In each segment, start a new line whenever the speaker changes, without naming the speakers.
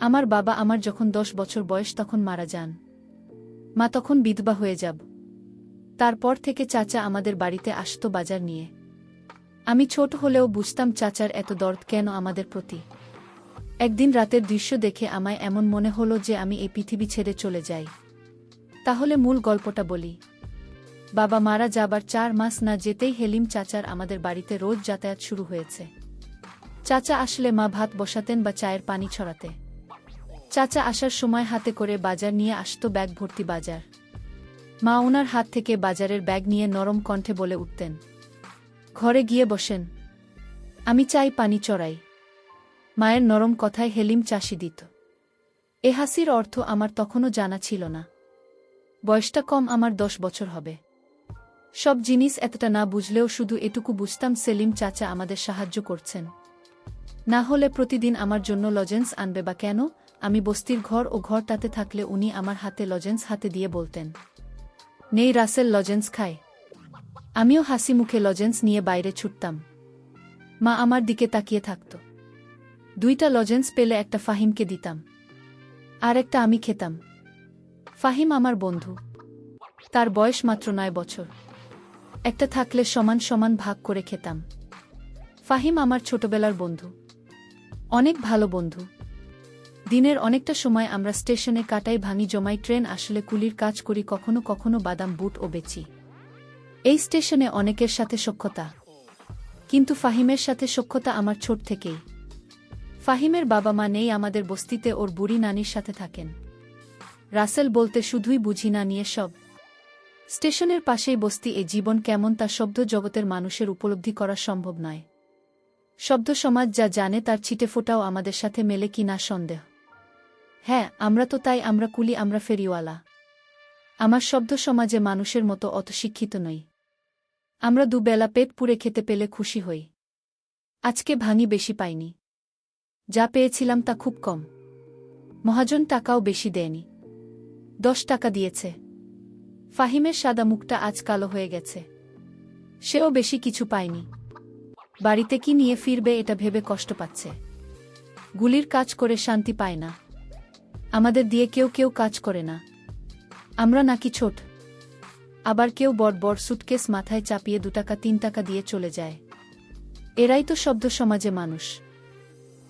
আমার বাবা আমার যখন 10 বছর বয়স তখন মারা যান। মা তখন বিধবা হয়ে যাব। তারপর থেকে চাচা আমাদের বাড়িতে আসতো বাজার নিয়ে। আমি ছোট হলেও বুঝতাম চাচার এত দরদ কেন আমাদের প্রতি। একদিন রাতের দৃশ্য দেখে আমায় এমন মনে হলো যে আমি এই পৃথিবী ছেড়ে চলে যাই। তাহলে মূল গল্পটা বলি। বাবা মারা যাবার 4 মাস না যেতেই হেলিম চাচার আমাদের বাড়িতে রোজ যাতায়াত শুরু হয়েছে। চাচা আসলে মা ভাত বসাতেন বা চায়ের পানি ছড়াতে। চাচা আসার সময় হাতে করে বাজার নিয়ে আসতো ব্যাগ ভর্তি বাজার। মা ওনার হাত থেকে বাজারের ব্যাগ নিয়ে নরম কণ্ঠে বলে উঠতেন, ঘরে গিয়ে বসেন, আমি চাই পানি চড়াই। মায়ের নরম কথায় হেলিম চাষি দিত। এ হাসির অর্থ আমার তখনও জানা ছিল না। বয়সটা কম, আমার 10 বছর হবে। সব জিনিস এতটা না বুঝলেও শুধু এটুকু বুঝতাম সেলিম চাচা আমাদের সাহায্য করছেন। না হলে প্রতিদিন আমার জন্য লজেন্স আনবে বা কেন? আমি বস্তির ঘর ও ঘরটাতে থাকলে উনি আমার হাতে লজেন্স হাতে দিয়ে বলতেন, নেই রাসেল লজেন্স খায়। আমিও হাসি মুখে লজেন্স নিয়ে বাইরে ছুটতাম। মা আমার দিকে তাকিয়ে থাকত। 2টা লজেন্স পেলে একটা ফাহিমকে দিতাম, আর একটা আমি খেতাম। ফাহিম আমার বন্ধু। তার বয়স মাত্র 9 বছর। একটা থাকলে সমান সমান ভাগ করে খেতাম। ফাহিম আমার ছোটবেলার বন্ধু, অনেক ভালো বন্ধু। দিনের অনেকটা সময় আমরা স্টেশনে কাটাই, ভাঙি জমাই ট্রেন আসলে কুলির কাজ করি, কখনো কখনো বাদাম বুট ও বেচি। এই স্টেশনে অনেকের সাথে সখ্যতা, কিন্তু ফাহিমের সাথে সখ্যতা আমার ছোট থেকেই। ফাহিমের বাবা মা নেই আমাদের বস্তিতে, ওর বুড়ি নানির সাথে থাকেন। রাসেল বলতে শুধুই বুঝি না নিয়ে সব। স্টেশনের পাশেই বস্তি। এই জীবন কেমন তা শব্দ জগতের মানুষের উপলব্ধি করা সম্ভব নয়। শব্দ সমাজ যা জানে তার ছিটেফোঁটাও আমাদের সাথে মেলে কি না সন্দেহ। হ্যাঁ, আমরা তো তাই, আমরা কুলি, আমরা ফেরিওয়ালা। আমার শব্দ সমাজে মানুষের মতো অত শিক্ষিত নই। আমরা দুবেলা পেট পুড়ে খেতে পেলে খুশি হই। আজকে ভাঙি বেশি পাইনি, যা পেয়েছিলাম তা খুব কম। মহাজন টাকাও বেশি দেয়নি, 10 টাকা দিয়েছে। ফাহিমের সাদা মুখটা আজ কালো হয়ে গেছে। সেও বেশি কিছু পায়নি। বাড়িতে কি নিয়ে ফিরবে এটা ভেবে কষ্ট পাচ্ছে। গুলির কাজ করে শান্তি পায় না। আমাদের দিয়ে কেউ কেউ কাজ করে না। আমরা নাকি ছোট। আবার কেউ বড় বড় সুটকেস মাথায় চাপিয়ে 2 টাকা 3 টাকা দিয়ে চলে যায়। এরাই তো শব্দ সমাজে মানুষ।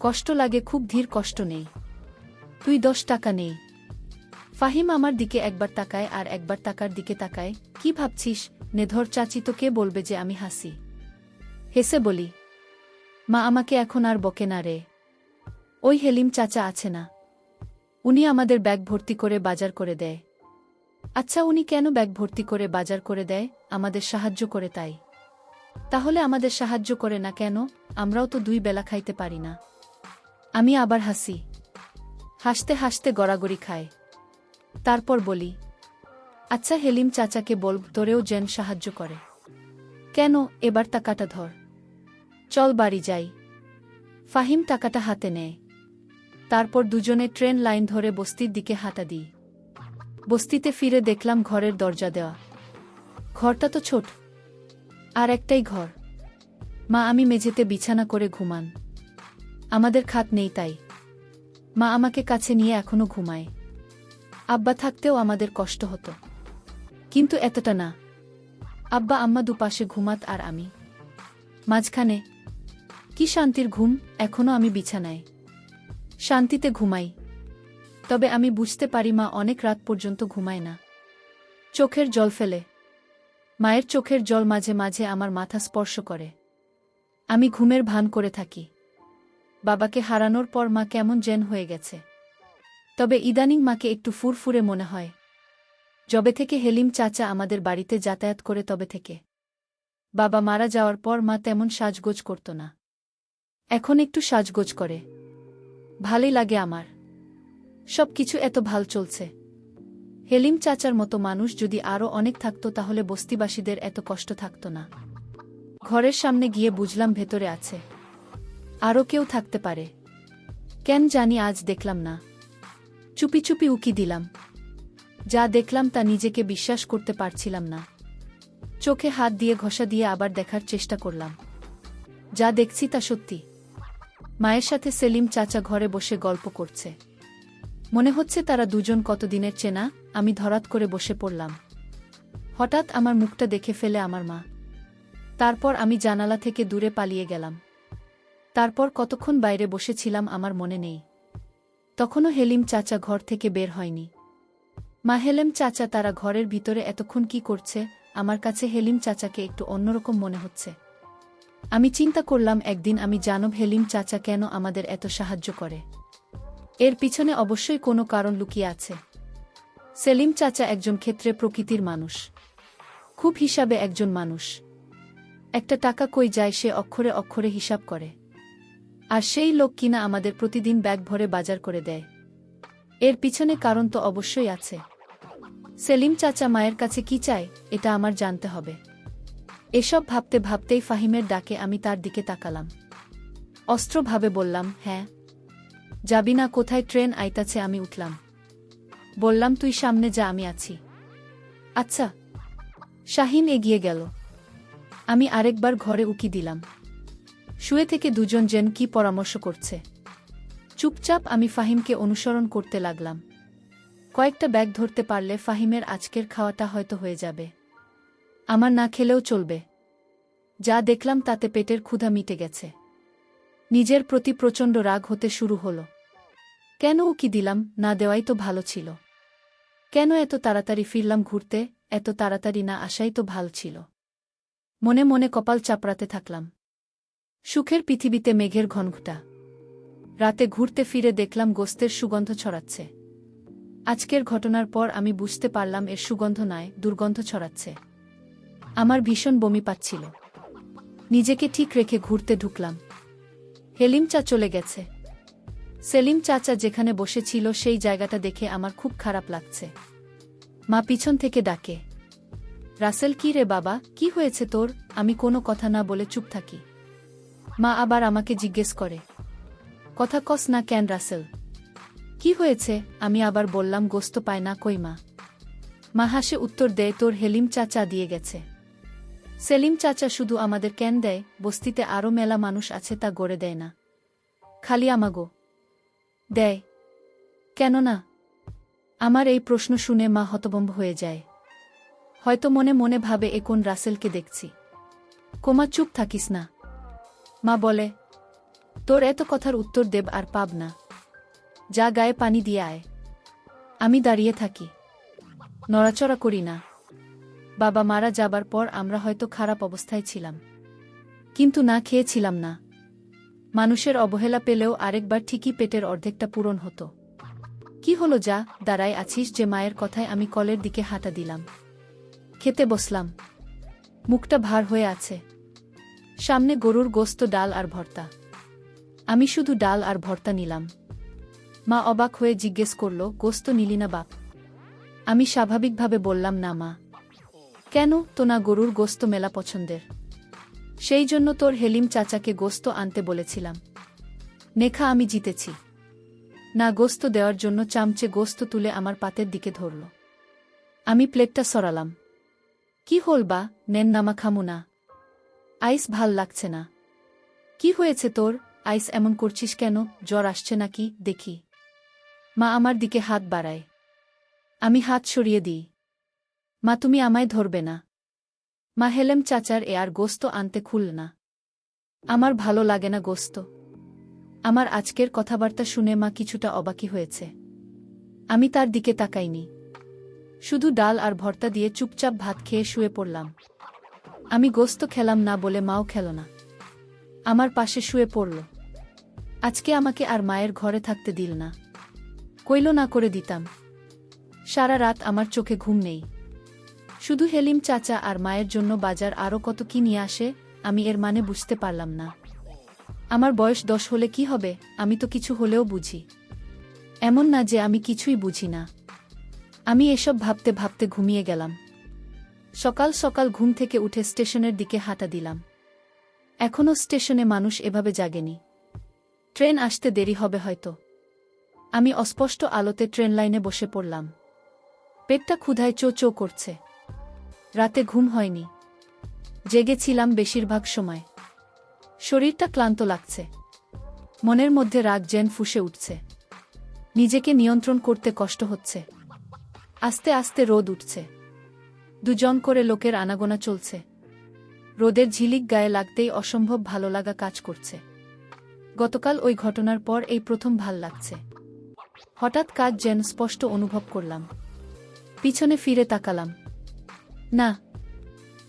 কষ্ট লাগে খুব, ধীর কষ্ট নেই। তুই 10 টাকা নেই। ফাহিম আমার দিকে একবার তাকায় আর একবার টাকার দিকে তাকায়। কি ভাবছিস নেধর চাচি? তো কে বলবে যে আমি হাসি? হেসে বলি, মা আমাকে এখন আর বকে না রে। ওই হেলিম চাচা আছে না, উনি আমাদের ব্যাগ ভর্তি করে বাজার করে দেয়। আচ্ছা, উনি কেন ব্যাগ ভর্তি করে বাজার করে দেয়? আমাদের সাহায্য করে তাই। তাহলে আমাদের সাহায্য করে না কেন? আমরাও তো 2 বেলা খাইতে পারি না। আমি আবার হাসি। হাসতে হাসতে গড়াগড়ি খায়। তারপর বলি, আচ্ছা হেলিম চাচাকে বলব তোরেও যেন সাহায্য করে। কেন? এবার টাকাটা ধর, চল বাড়ি যাই। ফাহিম টাকাটা হাতে নেয়। তারপর দুজনে ট্রেন লাইন ধরে বস্তির দিকে হাঁটা দিই। বস্তিতে ফিরে দেখলাম ঘরের দরজা দেওয়া। ঘরটা তো ছোট, আর একটাই ঘর। মা আমি মেঝেতে বিছানা করে ঘুমান। আমাদের খাট নেই তাই মা আমাকে কাছে নিয়ে এখনো ঘুমায়। আব্বা থাকতেও আমাদের কষ্ট হতো, কিন্তু এতটা না। আব্বা আম্মা দুপাশে ঘুমাত আর আমি মাঝখানে। কি শান্তির ঘুম! এখনো আমি বিছানায় শান্তিতে ঘুমাই। তবে আমি বুঝতে পারি মা অনেক রাত পর্যন্ত ঘুমায় না, চোখের জল ফেলে। মায়ের চোখের জল মাঝে মাঝে আমার মাথা স্পর্শ করে। আমি ঘুমের ভান করে থাকি। বাবাকে হারানোর পর মা কেমন যেন হয়ে গেছে। তবে ইদানিং মাকে একটু ফুরফুরে মনে হয়। যবে থেকে হেলিম চাচা আমাদের বাড়িতে যাতায়াত করে তবে থেকে। বাবা মারা যাওয়ার পর মা তেমন সাজগোজ করত না, এখন একটু সাজগোজ করে। ভালোই লাগে আমার। সব কিছু এত ভাল চলছে। হেলিম চাচার মতো মানুষ যদি আরও অনেক থাকত তাহলে বস্তিবাসীদের এত কষ্ট থাকত না। ঘরের সামনে গিয়ে বুঝলাম ভেতরে আছে আরও কেউ থাকতে পারে। কেন জানি আজ দেখলাম না। চুপি চুপি উকি দিলাম। যা দেখলাম তা নিজেকে বিশ্বাস করতে পারছিলাম না। চোখে হাত দিয়ে ঘষা দিয়ে আবার দেখার চেষ্টা করলাম। যা দেখছি তা সত্যি। মায়ের সাথে সেলিম চাচা ঘরে বসে গল্প করছে। মনে হচ্ছে তারা দুজন কতদিনের চেনা। আমি ধরাত করে বসে পড়লাম। হঠাৎ আমার মুখটা দেখে ফেলে আমার মা। তারপর আমি জানালা থেকে দূরে পালিয়ে গেলাম। তারপর কতক্ষণ বাইরে বসেছিলাম আমার মনে নেই। তখনও হেলিম চাচা ঘর থেকে বের হয়নি। মা, হেলেম চাচা তারা ঘরের ভিতরে এতক্ষণ কি করছে? আমার কাছে হেলিম চাচাকে একটু অন্যরকম মনে হচ্ছে। আমি চিন্তা করলাম একদিন আমি জানব হেলিম চাচা কেন আমাদের এত সাহায্য করে। এর পিছনে অবশ্যই কোনো কারণ লুকিয়ে আছে। সেলিম চাচা একজন ক্ষেত্রে প্রকৃতির মানুষ, খুব হিসাবে একজন মানুষ। একটা টাকা কই যায় সে অক্ষরে অক্ষরে হিসাব করে। আর সেই লোক কিনা আমাদের প্রতিদিন ব্যাগ ভরে বাজার করে দেয়। এর পিছনে কারণ তো অবশ্যই আছে। সেলিম চাচা মায়ের কাছে কি চায় এটা আমার জানতে হবে। এসব ভাবতে ভাবতেই ফাহিমের ডাকে আমি তার দিকে তাকালাম। অস্ত্রভাবে বললাম, হ্যাঁ। যাবি না কোথায়? ট্রেন আইতাছে। আমি উঠলাম। বললাম, তুই সামনে যা, আমি আছি। আচ্ছা। শাহিন এগিয়ে গেল। আমি আরেকবার ঘরে উকি দিলাম। শুয়ে থেকে দুজন যেন কি পরামর্শ করছে। চুপচাপ আমি ফাহিমকে অনুসরণ করতে লাগলাম। কয়েকটা ব্যাগ ধরতে পারলে ফাহিমের আজকের খাওয়াটা হয়তো হয়ে যাবে। আমার না খেলেও চলবে। যা দেখলাম তাতে পেটের ক্ষুধা মিটে গেছে। নিজের প্রতি প্রচণ্ড রাগ হতে শুরু হলো। কেন উকি দিলাম? না দেওয়াই তো ভালো ছিল। কেন এত তাড়াতাড়ি ফিরলাম ঘুরতে? এত তাড়াতাড়ি না আসাই তো ভাল ছিল। মনে মনে কপাল চাপড়াতে থাকলাম। সুখের পৃথিবীতে মেঘের ঘনঘটা। রাতে ঘুরতে ফিরে দেখলাম গোস্তের সুগন্ধ ছড়াচ্ছে। আজকের ঘটনার পর আমি বুঝতে পারলাম এর সুগন্ধ নয়, দুর্গন্ধ ছড়াচ্ছে। আমার ভীষণ বমি পাচ্ছিল। নিজেকে ঠিক রেখে ঘুরতে ঢুকলাম। হেলিম চা চলে গেছে। সেলিম চাচা যেখানে বসেছিল সেই জায়গাটা দেখে আমার খুব খারাপ লাগছে। মা পিছন থেকে ডাকে, রাসেল, কি রে বাবা, কি হয়েছে তোর? আমি কোনো কথা না বলে চুপ থাকি। মা আবার আমাকে জিজ্ঞেস করে, কথা কস না কেন রাসেল? কি হয়েছে? আমি আবার বললাম, গোস্ত পায় না কই মা। মা হাসে উত্তর দেয়, তোর হেলিম চাচা দিয়ে গেছে। সেলিম চাচা শুধু আমাদের কেন দেয়, বস্তিতে আরও মেলা মানুষ আছে তা গড়ে দেয় না, খালি আমাগো দেয়। কেন না? আমার এই প্রশ্ন শুনে মা হতভম্ব হয়ে যায়। হয়তো মনে মনে ভাবে, এ কোন রাসেলকে দেখছি। কোমা, চুপ থাকিস না। মা বলে, তোর এত কথার উত্তর দেব আর পাব না। যা গায়ে পানি দিয়ে আয়। আমি দাঁড়িয়ে থাকি, নড়াচড়া করি না। বাবা মারা যাবার পর আমরা হয়তো খারাপ অবস্থায় ছিলাম, কিন্তু না খেয়েছিলাম না। মানুষের অবহেলা পেলেও আরেকবার ঠিকই পেটের অর্ধেকটা পূরণ হতো। কি হলো, যা দাঁড়ায় আছিস যে? মায়ের কথায় আমি কলের দিকে হাঁটা দিলাম। খেতে বসলাম। মুখটা ভার হয়ে আছে। সামনে গরুর গোস্ত, ডাল আর ভর্তা। আমি শুধু ডাল আর ভর্তা নিলাম। মা অবাক হয়ে জিজ্ঞেস করল, গোস্ত নিলি না বাপ? আমি স্বাভাবিকভাবে বললাম, না মা। কেন? তো না, গরুর গোস্ত মেলা পছন্দের, সেই জন্য তোর হেলিম চাচাকে গোস্ত আনতে বলেছিলাম। নেখা, আমি জিতেছি। না, গোস্ত দেওয়ার জন্য চামচে গোস্ত তুলে আমার পাতের দিকে ধরল। আমি প্লেটটা সরালাম। কি হল বা? নেন নামা, খামু না। আইস ভাল লাগছে না। কি হয়েছে তোর? আইস এমন করছিস কেন? জ্বর আসছে নাকি দেখি। মা আমার দিকে হাত বাড়ায়। আমি হাত সরিয়ে দিই। মা, তুমি আমায় ধরবে না। মা হেলেম চাচার এ আর গোস্ত আনতে খুলল না। আমার ভালো লাগে না গোস্ত। আমার আজকের কথাবার্তা শুনে মা কিছুটা অবাকি হয়েছে। আমি তার দিকে তাকাইনি। শুধু ডাল আর ভর্তা দিয়ে চুপচাপ ভাত খেয়ে শুয়ে পড়লাম। আমি গোস্ত খেলাম না বলে মাও খেল না। আমার পাশে শুয়ে পড়ল। আজকে আমাকে আর মায়ের ঘরে থাকতে দিল না। কইল না করে দিতাম। সারা রাত আমার চোখে ঘুম নেই। শুধু হেলিম চাচা আর মায়ের জন্য বাজার আরও কত কি নিয়ে আসে, আমি এর মানে বুঝতে পারলাম না। আমার বয়স 10 হলে কি হবে? আমি তো কিছু হলেও বুঝি। এমন না যে আমি কিছুই বুঝি না। আমি এসব ভাবতে ভাবতে ঘুমিয়ে গেলাম। সকাল সকাল ঘুম থেকে উঠে স্টেশনের দিকে হাঁটা দিলাম। এখনও স্টেশনে মানুষ এভাবে জাগেনি। ট্রেন আসতে দেরি হবে হয়তো। আমি অস্পষ্ট আলোতে ট্রেন লাইনে বসে পড়লাম। পেটটা ক্ষুধায় চো চো করছে। রাতে ঘুম হয়নি। জেগেছিলাম বেশিরভাগ সময়। শরীরটা ক্লান্ত লাগছে। মনের মধ্যে রাগ যেন ফুঁসে উঠছে। নিজেকে নিয়ন্ত্রণ করতে কষ্ট হচ্ছে। আস্তে আস্তে রোদ উঠছে। দুজন করে লোকের আনাগোনা চলছে। রোদের ঝিলিক গায়ে লাগতেই অসম্ভব ভালো লাগা কাজ করছে। গতকাল ওই ঘটনার পর এই প্রথম ভাল লাগছে। হঠাৎ কাজ যেন স্পষ্ট অনুভব করলাম। পিছনে ফিরে তাকালাম। না।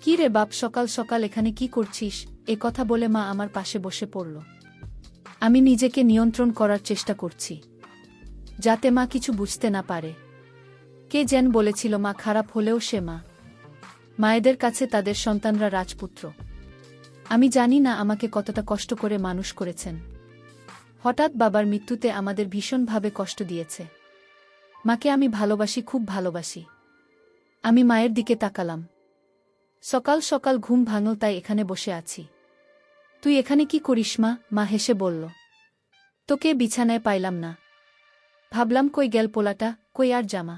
কি রে বাপ, সকাল সকাল এখানে কি করছিস? এ কথা বলে মা আমার পাশে বসে পড়ল। আমি নিজেকে নিয়ন্ত্রণ করার চেষ্টা করছি, যাতে মা কিছু বুঝতে না পারে। কে যেন বলেছিল মা খারাপ হলেও সে মা। মায়েদের কাছে তাদের সন্তানরা রাজপুত্র। আমি জানি না আমাকে কতটা কষ্ট করে মানুষ করেছেন। হঠাৎ বাবার মৃত্যুতে আমাদের ভীষণভাবে কষ্ট দিয়েছে। মাকে আমি ভালোবাসি, খুব ভালোবাসি। আমি মায়ের দিকে তাকালাম। সকাল সকাল ঘুম ভাঙল, তাই এখানে বসে আছি। তুই এখানে কি করিস মা? মা হেসে বলল। তোকে বিছানায় পাইলাম না। ভাবলাম কই গেল পোলাটা, কই আর জামা।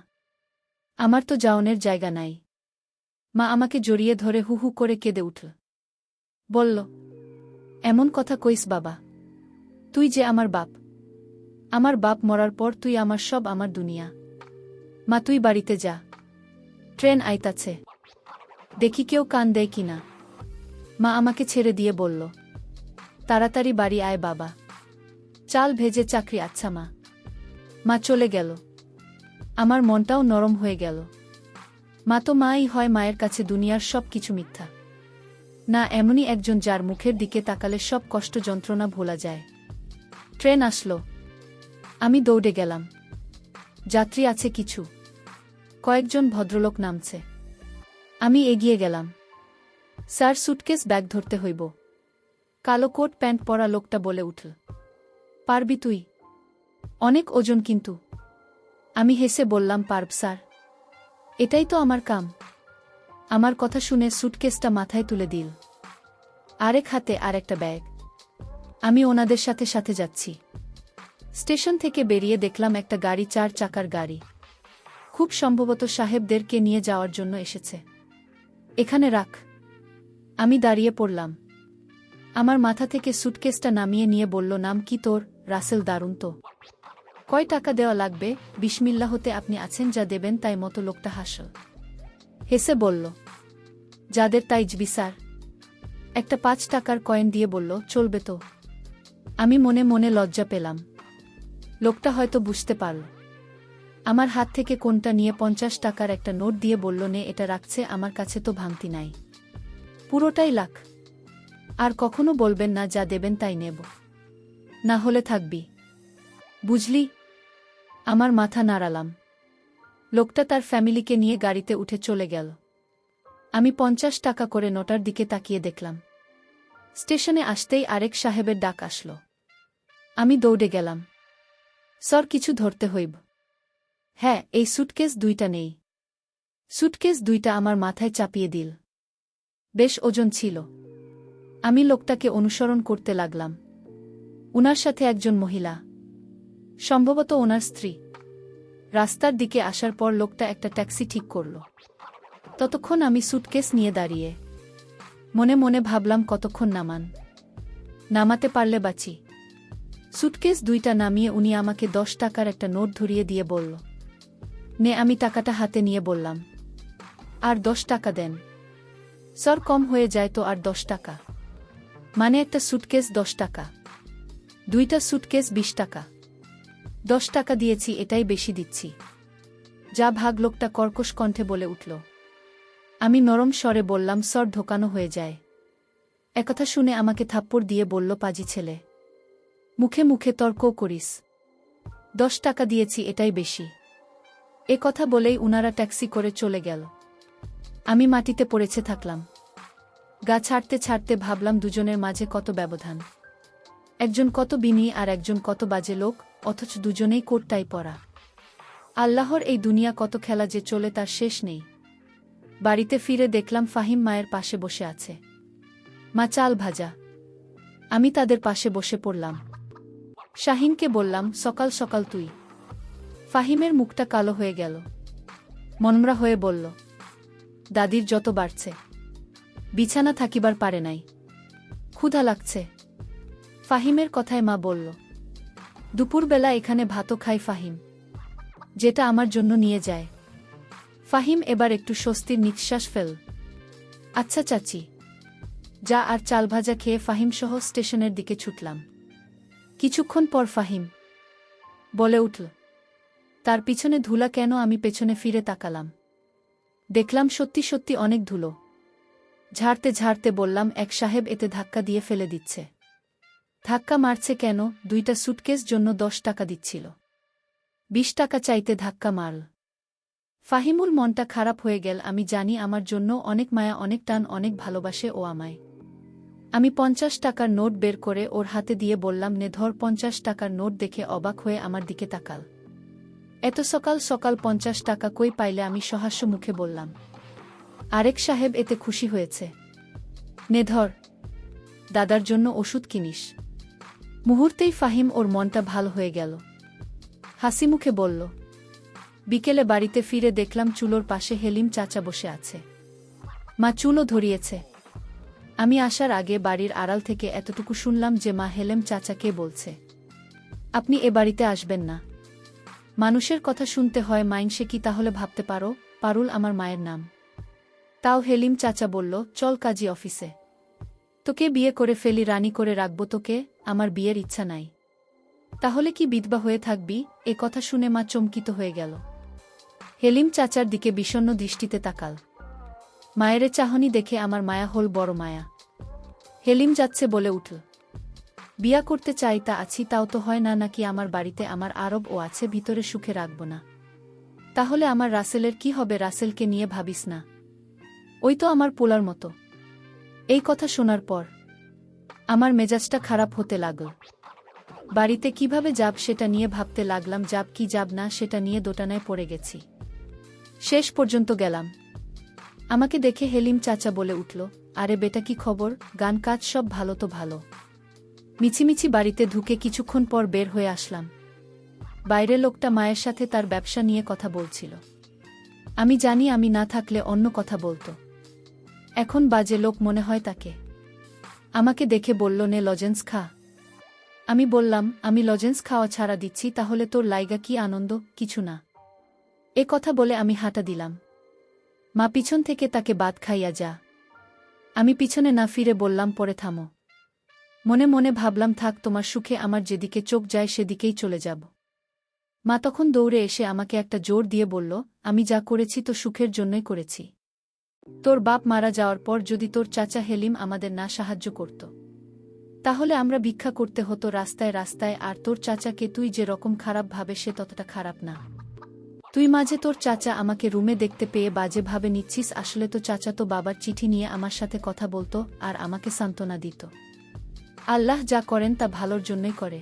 আমার তো যাওনের জায়গা নাই। মা আমাকে জড়িয়ে ধরে হু হু করে কেঁদে উঠল। বলল, এমন কথা কইস বাবা? তুই যে আমার বাপ। আমার বাপ মরার পর তুই আমার সব, আমার দুনিয়া। মা তুই বাড়িতে যা, ট্রেন আইতাছে, দেখি কেউ কান দেয় কিনা। মা আমাকে ছেড়ে দিয়ে বলল, তাড়াতাড়ি বাড়ি আয় বাবা, চাল ভেজে চাকরি। আচ্ছা মা। মা চলে গেল। আমার মনটাও নরম হয়ে গেল। মা তো মাই হয়, মায়ের কাছে দুনিয়ার সব কিছু মিথ্যা। না, এমনই একজন যার মুখের দিকে তাকালে সব কষ্ট যন্ত্রণা ভোলা যায়। ট্রেন আসলো। আমি দৌড়ে গেলাম। যাত্রী আছে কিছু, কয়েকজন ভদ্রলোক নামছে। আমি এগিয়ে গেলাম। স্যার, সুটকেস ব্যাগ ধরতে হইব। কালো কোট প্যান্ট পরা লোকটা বলে উঠল। পারবি তুই? অনেক ওজন কিন্তু। আমি হেসে বললাম, পারব স্যার, এটাই তো আমার কাম। আমার কথা শুনে সুটকেসটা মাথায় তুলে দিল। আরেক হাতে আর একটা ব্যাগ। আমি ওনাদের সাথে সাথে যাচ্ছি। স্টেশন থেকে বেরিয়ে দেখলাম একটা গাড়ি, 4 চাকার গাড়ি। খুব সম্ভবত সাহেবদেরকে নিয়ে যাওয়ার জন্য এসেছে। এখানে রাখ। আমি দাঁড়িয়ে পড়লাম। আমার মাথা থেকে সুটকেসটা নামিয়ে নিয়ে বলল, নাম কি তোর? রাসেল। দারুণ তো। কয় টাকা দেওয়া লাগবে? বিসমিল্লাহতে আপনি আছেন, যা দেবেন তাই মতো। লোকটা হাসল, হেসে বলল, যাদের তাই জবি স্যার। একটা 5 টাকার কয়েন দিয়ে বলল, চলবে তো? আমি মনে মনে লজ্জা পেলাম। লোকটা হয়তো বুঝতে পারল। আমার হাত থেকে কোনটা নিয়ে 50 টাকার একটা নোট দিয়ে বলল, নে, এটা রাখছে, আমার কাছে তো ভাঙতি নাই। পুরোটাই লাখ। আর কখনো বলবেন না যা দেবেন তাই নেব, না হলে থাকবি, বুঝলি? আমার মাথা নাড়ালাম। লোকটা তার ফ্যামিলিকে নিয়ে গাড়িতে উঠে চলে গেল। আমি 50 টাকা করে নোটার দিকে তাকিয়ে দেখলাম। স্টেশনে আসতেই আরেক সাহেবের ডাক আসলো। আমি দৌড়ে গেলাম। স্যার, কিছু ধরতে হইব। হ্যাঁ, এই সুটকেস 2টা নেই। সুটকেস 2টা আমার মাথায় চাপিয়ে দিল। বেশ ওজন ছিল। আমি লোকটাকে অনুসরণ করতে লাগলাম। উনার সাথে একজন মহিলা, সম্ভবত ওনার স্ত্রী। রাস্তার দিকে আসার পর লোকটা একটা ট্যাক্সি ঠিক করল। ততক্ষণ আমি সুটকেস নিয়ে দাঁড়িয়ে মনে মনে ভাবলাম, কতক্ষণ নামাতে পারলে বাঁচি। সুটকেস 2টা নামিয়ে উনি আমাকে 10 টাকার একটা নোট ধরিয়ে দিয়ে বলল, নে। আমি টাকাটা হাতে নিয়ে বললাম, আর 10 টাকা দেন। স্যার, কম হয়ে যায় তো। আর 10 টাকা? মানে একটা সুটকেস 10 টাকা, 2টা সুটকেস 20 টাকা। 10 টাকা দিয়েছি, এটাই বেশি দিচ্ছি। যা ভাগ। লোকটা কর্কশ কণ্ঠে বলে উঠল। আমি নরম স্বরে বললাম, স্যার, ঢোকানো হয়ে যায়। একথা শুনে আমাকে থাপ্পড় দিয়ে বলল, পাজি ছেলে, মুখে মুখে তর্কও করিস। 10 টাকা দিয়েছি, এটাই বেশি। এ কথা বলেই উনারা ট্যাক্সি করে চলে গেল। আমি মাটিতে পড়েছে থাকলাম। গা ছাড়তে ছাড়তে ভাবলাম, দুজনের মাঝে কত ব্যবধান। একজন কত বিনয়ী আর একজন কত বাজে লোক, অথচ দুজনেই কোটটাই পরা। আল্লাহর এই দুনিয়া কত খেলা যে চলে, তার শেষ নেই। বাড়িতে ফিরে দেখলাম ফাহিম মায়ের পাশে বসে আছে। মা চাল ভাজা। আমি তাদের পাশে বসে পড়লাম। শাহিনকে বললাম, সকাল সকাল তুই? ফাহিমের মুখটা কালো হয়ে গেল। মনমরা হয়ে বলল, দাদির যত বাড়ছে, বিছানা থাকিবার পারে নাই, ক্ষুধা লাগছে। ফাহিমের কথায় মা বলল, দুপুরবেলা এখানে ভাতও খায় ফাহিম, যেটা আমার জন্য নিয়ে যায়। ফাহিম এবার একটু স্বস্তির নিঃশ্বাস ফেল। আচ্ছা চাচি, যা। আর চাল ভাজা খেয়ে ফাহিম সহ স্টেশনের দিকে ছুটলাম। কিছুক্ষণ পর ফাহিম বলে উঠল, তার পিছনে ধুলা কেন? আমি পেছনে ফিরে তাকালাম, দেখলাম সত্যি সত্যি অনেক ধুলো। ঝাড়তে ঝাড়তে বললাম, এক সাহেব এতে ধাক্কা দিয়ে ফেলে দিচ্ছে। ধাক্কা মারছে কেন? 2টা সুটকেস জন্য 10 টাকা দিচ্ছিল, 20 টাকা চাইতে ধাক্কা মারল। ফাহিমুল মনটা খারাপ হয়ে গেল। আমি জানি আমার জন্য অনেক মায়া, অনেক টান, অনেক ভালোবাসে ও আমায়। আমি 50 টাকার নোট বের করে ওর হাতে দিয়ে বললাম, নে ধর। 50 টাকার নোট দেখে অবাক হয়ে আমার দিকে তাকাল। এত সকাল সকাল 50 টাকা কই পাইলে? আমি সহাস্য মুখে বললাম। আরেক সাহেব এতে খুশি হয়েছে। নে ধর, দাদার জন্য ওষুধ কিনিস। মুহূর্তেই ফাহিম ওর মনটা ভালো হয়ে গেল, হাসি মুখে বলল। বিকেলে বাড়িতে ফিরে দেখলাম চুলোর পাশে হেলিম চাচা বসে আছে। মা চুলো ধরিয়েছে। আমি আসার আগে বাড়ির আড়াল থেকে এতটুকু শুনলাম যে মা হেলেম চাচাকে বলছে, আপনি এ বাড়িতে আসবেন না। মানুষের কথা শুনতে হয়, মাইনসে কি তাহলে ভাবতে পারো? পারুল আমার মায়ের নাম। তাও হেলিম চাচা বলল, চল কাজী অফিসে, তোকে বিয়ে করে ফেলি, রানী করে রাখব তোকে। আমার বিয়ের ইচ্ছা নাই। তাহলে কি বিধবা হয়ে থাকবি? এ কথা শুনে মা চমকিত হয়ে গেল। হেলিম চাচার দিকে বিষণ্ণ দৃষ্টিতে তাকাল। মায়ের চাহনি দেখে আমার মায়া হল, বড় মায়া। হেলিম যাচ্ছে বলে উঠল, বিয়া করতে চাই তা আছি, তাও তো হয় না। নাকি আমার বাড়িতে আমার আরব ও আছে, ভিতরে সুখে রাখব না? তাহলে আমার রাসেলের কি হবে? রাসেলকে নিয়ে ভাবিস না, ওই তো আমার পোলার মতো। এই কথা শোনার পর আমার মেজাজটা খারাপ হতে লাগল। বাড়িতে কিভাবে যাব সেটা নিয়ে ভাবতে লাগলাম। যাব কি যাব না সেটা নিয়ে দোটানায় পড়ে গেছি। শেষ পর্যন্ত গেলাম। আমাকে দেখে হেলিম চাচা বলে উঠল, আরে বেটা, কি খবর? গান কাজ সব ভালো তো? ভালো। মিছিমিছি বাড়িতে ঢুকে কিছুক্ষণ পর বের হয়ে আসলাম। বাইরে লোকটা মায়ের সাথে তার ব্যবসা নিয়ে কথা বলছিল। আমি জানি আমি না থাকলে অন্য কথা বলতো। এখন বাজে লোক মনে হয় তাকে। আমাকে দেখে বলল, নে লজেন্স খা। আমি বললাম, আমি লজেন্স খাওয়া ছাড়া দিচ্ছি, তাহলে তোর লাইগা কি আনন্দ? কিছু না। এ কথা বলে আমি হাঁটা দিলাম। মা পিছন থেকে তাকে বাদ খাইয়া যা। আমি পিছনে না ফিরে বললাম, পরে থামো। মনে মনে ভাবলাম, থাক, তোমার সুখে আমার যেদিকে চোখ যায় সেদিকেই চলে যাব। মা তখন দৌড়ে এসে আমাকে একটা জোর দিয়ে বলল, আমি যা করেছি তো সুখের জন্যই করেছি। তোর বাপ মারা যাওয়ার পর যদি তোর চাচা হেলিম আমাদের না সাহায্য করত, তাহলে আমরা ভিক্ষা করতে হতো রাস্তায় রাস্তায়। আর তোর চাচাকে তুই যে রকম খারাপ ভাবে সে ততটা খারাপ না। তুই মাঝে তোর চাচা আমাকে রুমে দেখতে পেয়ে বাজে ভাবে নিচ্ছিস। আসলে তো চাচা তো বাবার চিঠি নিয়ে আমার সাথে কথা বলতো আর আমাকে সান্ত্বনা দিত। আল্লাহ যা করেন তা ভালোর জন্যই করে।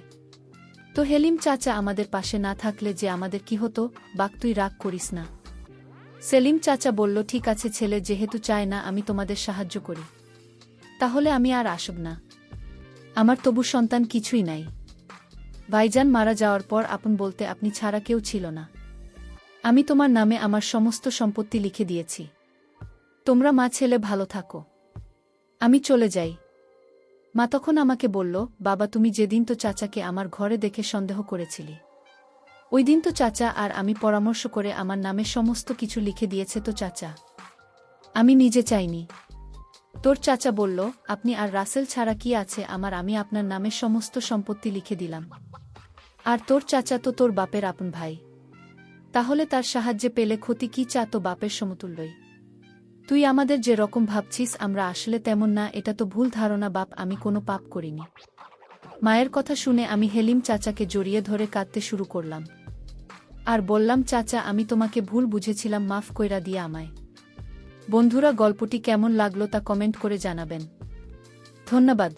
তো হেলিম চাচা আমাদের পাশে না থাকলে যে আমাদের কি হতো? বাক, তুই রাগ করিস না। সেলিম চাচা বলল, ঠিক আছে, ছেলে যেহেতু চায় না আমি তোমাদের সাহায্য করি, তাহলে আমি আর আসব না। আমার তবু সন্তান কিছুই নাই। ভাইজান মারা যাওয়ার পর আপন বলতে আপনি ছাড়া কেউ ছিল না। আমি তোমার নামে আমার সমস্ত সম্পত্তি লিখে দিয়েছি। তোমরা মা ছেলে ভালো থাকো, আমি চলে যাই। মা তখন আমাকে বলল, বাবা, তুমি যেদিন তো চাচাকে আমার ঘরে দেখে সন্দেহ করেছিলি, ওই দিন তো চাচা আর আমি পরামর্শ করে আমার নামে সমস্ত কিছু লিখে দিয়েছে তো চাচা, আমি নিজে চাইনি। তোর চাচা বলল, আপনি আর রাসেল ছাড়া কি আছে আমার? আমি আপনার নামে সমস্ত সম্পত্তি লিখে দিলাম। আর তোর চাচা তো তোর বাপের আপন ভাই, তাহলে তার সাহায্যে পেলে ক্ষতি কি? চা তো বাপের সমতুল্যই। তুই আমাদের যে রকম ভাবছিস আমরা আসলে তেমন না, এটা তো ভুল ধারণা বাপ, আমি কোনো পাপ করিনি। মায়ের কথা শুনে আমি হেলিম চাচাকে জড়িয়ে ধরে কাঁদতে শুরু করলাম আর বললাম, চাচা, আমি তোমাকে ভুল বুঝেছিলাম, মাফ কইরা দিয়া আমায়। বন্ধুরা, গল্পটি কেমন লাগলো তা কমেন্ট করে জানাবেন। ধন্যবাদ।